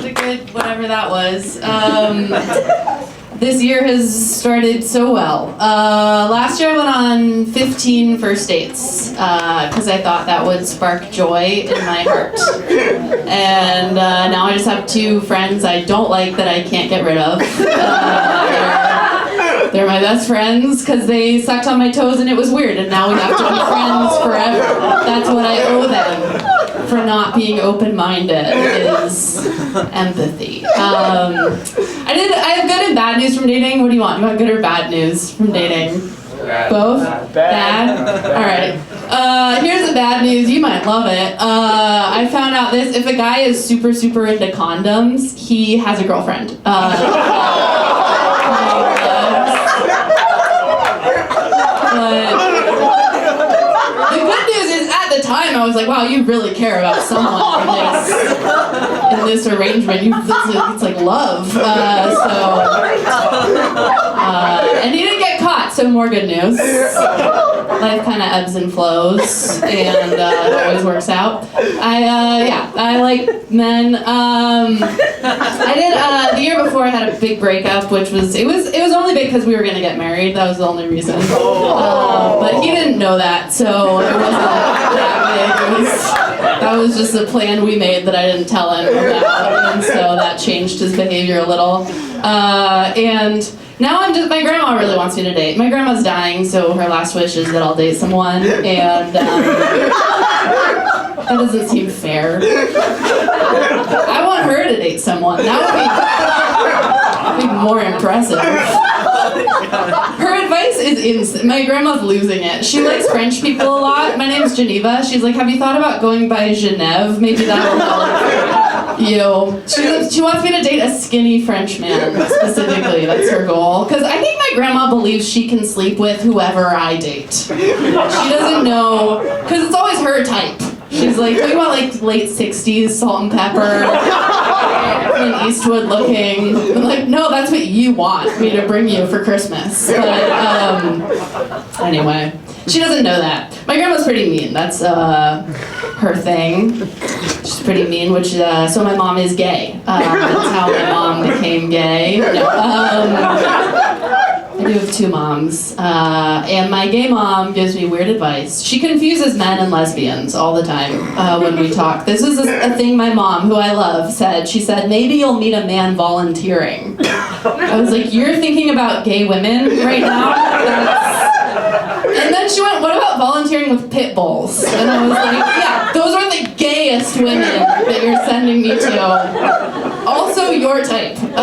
a good whatever that was. This year has started so well. Last year I went on 15 first dates because I thought that would spark joy in my heart. And now I just have 2 friends I don't like that I can't get rid of. They're my best friends because they sucked on my toes and it was weird, and now we have to be friends forever. That's what I owe them for not being open-minded, is empathy. I have good and bad news from dating. What do you want? You want good or bad news from dating? Both? Bad? Alright. Here's the bad news. You might love it. I found out this. If a guy is super, super into condoms, he has a girlfriend. But the good news is, at the time, I was like, wow, you really care about someone in this arrangement. It's like love. And he didn't get caught, so more good news. Life kind of ebbs and flows, and it always works out. I like men. I did the year before I had a big breakup, which was it was only because we were gonna get married. That was the only reason. But he didn't know that, so it wasn't that big. That was just a plan we made that I didn't tell him about, and so that changed his behavior a little. And now my grandma really wants me to date. My grandma's dying, so her last wish is that I'll date someone, and that doesn't seem fair. I want her to date someone. That would be more impressive. Her advice is insane. My grandma's losing it. She likes French people a lot. My name's Geneva. She's like, have you thought about going by Genève? Maybe that will help you. She wants me to date a skinny French man, specifically. That's her goal. Because I think my grandma believes she can sleep with whoever I date. She doesn't know, because it's always her type. She's like, talking about like late 60s, salt and pepper, Clint Eastwood looking. I'm like, no, that's what you want me to bring you for Christmas. But anyway, she doesn't know that. My grandma's pretty mean. That's her thing. She's pretty mean, which so my mom is gay. That's how my mom became gay. No, I do have 2 moms, and my gay mom gives me weird advice. She confuses men and lesbians all the time when we talk. This is a thing my mom, who I love, said. She said, maybe you'll meet a man volunteering. I was like, you're thinking about gay women right now? And then she went, what about volunteering with pit bulls? And I was like, yeah, those are the gayest women that you're sending me to. Also your type. So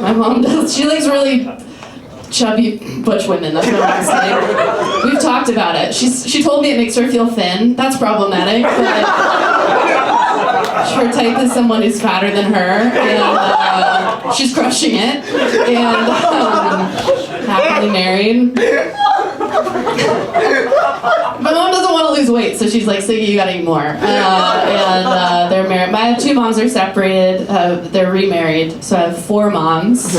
my mom does. She likes really chubby butch women. That's what I'm saying. We've talked about it. She told me it makes her feel thin. That's problematic. But her type is someone who's fatter than her, and she's crushing it. And happily married. My mom doesn't want to lose weight, so she's like, Siggy, you gotta eat more. And they're married. I have 2 moms that are separated. They're remarried, so I have 4 moms.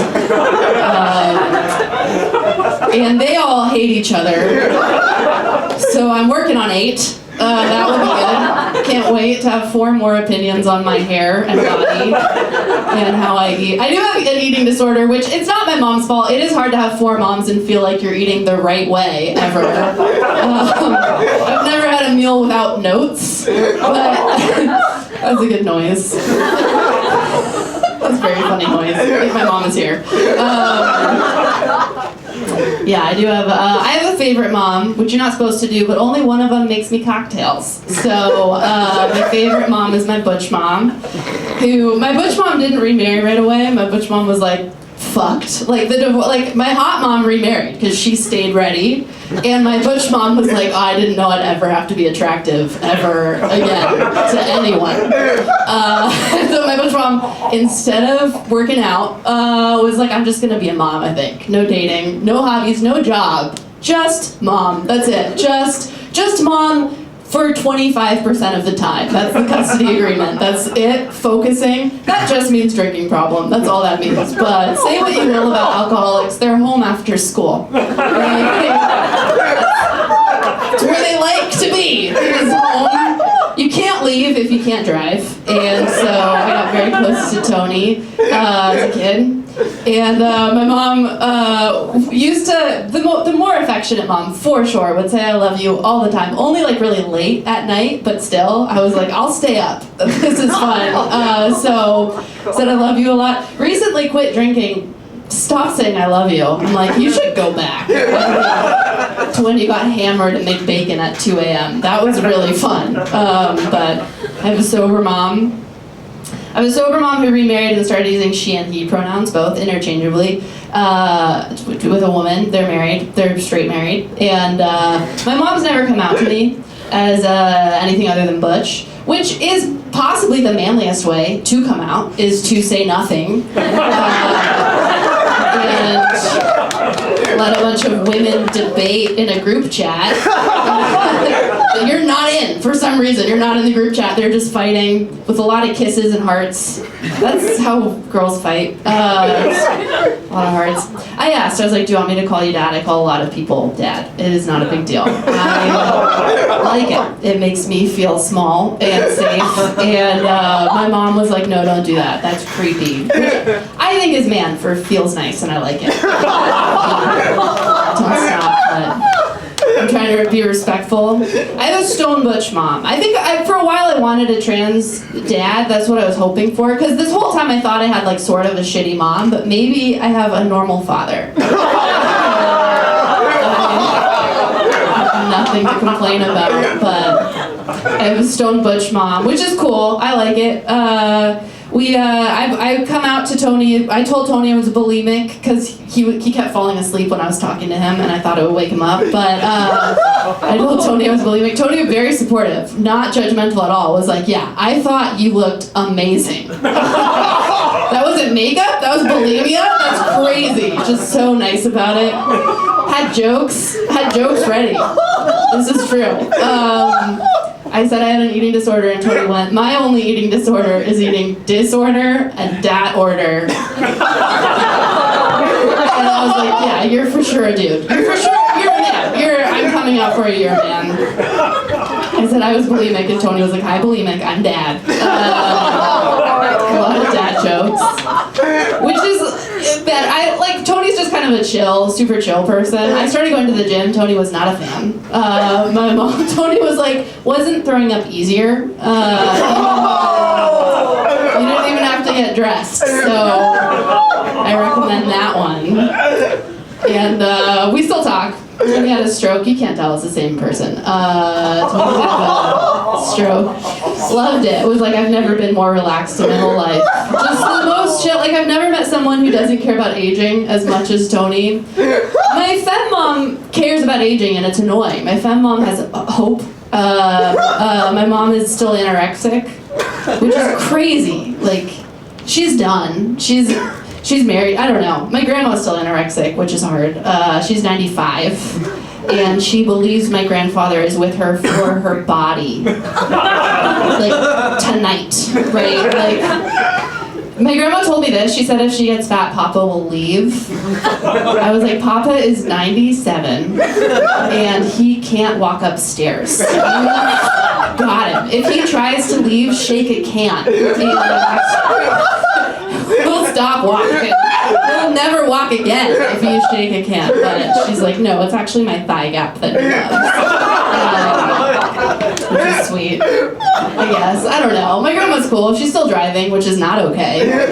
And they all hate each other. So I'm working on 8. That will be good. Can't wait to have 4 more opinions on my hair and body and how I eat. I do have an eating disorder, which it's not my mom's fault. It is hard to have 4 moms and feel like you're eating the right way, ever. I've never had a meal without notes, but that was a good noise. That's a very funny noise. I think my mom is here. Yeah, I do have. I have a favorite mom, which you're not supposed to do, but only one of them makes me cocktails. So my favorite mom is my butch mom, my butch mom didn't remarry right away. My butch mom was like fucked. Like my hot mom remarried because she stayed ready, and my butch mom was like, oh, I didn't know I'd ever have to be attractive ever again to anyone. So my butch mom, instead of working out, was like, I'm just gonna be a mom. I think no dating, no hobbies, no job, just mom. That's it. Just mom. For 25% of the time. That's the custody agreement. That's it. Focusing. That just means drinking problem. That's all that means. But say what you will about alcoholics, they're home after school. It's where they like to be. It's home. You can't leave if you can't drive. And so I got very close to Tony as a kid. And my mom used to, the more affectionate mom, for sure, would say I love you all the time. Only like really late at night, but still, I was like, I'll stay up. This is fun. So said I love you a lot. Recently quit drinking. Stop saying I love you. I'm like, you should go back to when you got hammered and made bacon at 2 a.m. That was really fun. But I have a sober mom. I have a sober mom who remarried and started using she and he pronouns, both interchangeably, with a woman. They're married. They're straight married. And my mom's never come out to me as anything other than butch, which is possibly the manliest way to come out, is to say nothing. And let a bunch of women debate in a group chat. You're not in, for some reason. You're not in the group chat. They're just fighting with a lot of kisses and hearts. That's how girls fight. A lot of hearts. I asked, I was like, do you want me to call you dad? I call a lot of people dad. It is not a big deal. I like it. It makes me feel small and safe. And my mom was like, no, don't do that. That's creepy. Which I think is man for feels nice and I like it. Don't stop, but I'm trying to be respectful. I have a stone butch mom. I think for a while I wanted a trans dad. That's what I was hoping for. Because this whole time I thought I had like sort of a shitty mom, but maybe I have a normal father. Nothing to complain about, but I have a stone butch mom, which is cool. I like it. I come out to Tony. I told Tony I was bulimic because he kept falling asleep when I was talking to him, and I thought it would wake him up. But I told Tony I was bulimic. Tony was very supportive, not judgmental at all. Was like, yeah, I thought you looked amazing. That wasn't makeup. That was bulimia. That's crazy. Just so nice about it. Had jokes ready. This is true. I said I had an eating disorder and Tony went, my only eating disorder is eating disorder and dat order. And I was like, yeah, you're for sure a dude. You're for sure, you're a man. I'm coming out for you, you're a man. I said I was bulimic and Tony was like, hi bulimic, I'm dad. A lot of dad jokes. Which is that Tony's just kind of a chill, super chill person. I started going to the gym. Tony was not a fan. My mom, Tony was like, wasn't throwing up easier. You didn't even have to get dressed. So I recommend that one. And we still talk. Tony had a stroke. You can't tell it's the same person. Tony had a stroke. Loved it. It was like I've never been more relaxed in my whole life. Just the most chill. Like I've never met someone who doesn't care about aging as much as Tony. My femme mom cares about aging and it's annoying. My femme mom has hope. My mom is still anorexic, which is crazy. Like she's done. She's married. I don't know. My grandma's still anorexic, which is hard. She's 95, and she believes my grandfather is with her for her body, like tonight, right? Like my grandma told me this. She said if she gets fat, Papa will leave. I was like, Papa is 97, and he can't walk upstairs. Got him. If he tries to leave, shake a can. He'll stop walking. He'll never walk again if you shake a can. But she's like, no, it's actually my thigh gap that he loves. Which is sweet, I guess. I don't know. My grandma's cool. She's still driving, which is not okay. It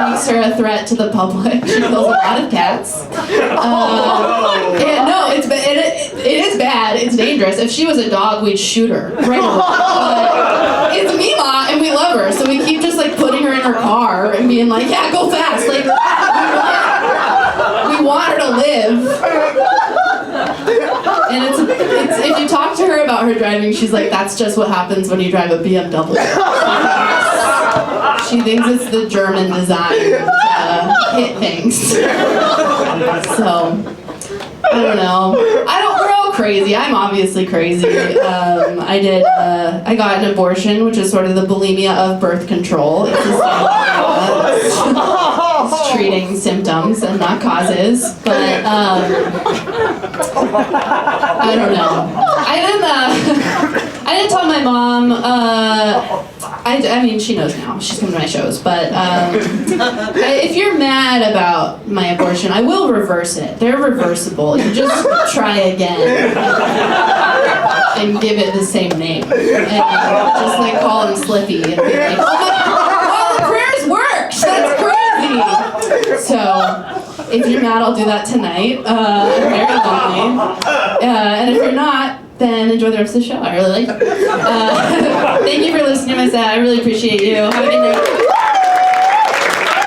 makes her a threat to the public. She kills a lot of cats. And no, it is bad. It's dangerous. If she was a dog, we'd shoot her right away. But it's Mima, and we love her, so we keep just like putting her in her car and being like, yeah, go fast. Like we want her to live. And it's if you talk to her about her driving, she's like, that's just what happens when you drive a BMW. She thinks it's the German design to hit things. So, I don't know. We're all crazy. I'm obviously crazy. I got an abortion, which is sort of the bulimia of birth control. It's it's treating symptoms and not causes. But, I don't know. I didn't tell my mom. I mean, she knows now. She's come to my shows. But if you're mad about my abortion, I will reverse it. They're reversible. You just try again and give it the same name. And just like call him Slippy and be like, oh, the prayers worked. That's crazy. So if you're mad, I'll do that tonight. I'm very lonely. And if you're not, then enjoy the rest of the show. I really like it. Thank you for listening to my set. I really appreciate you. Have a good night.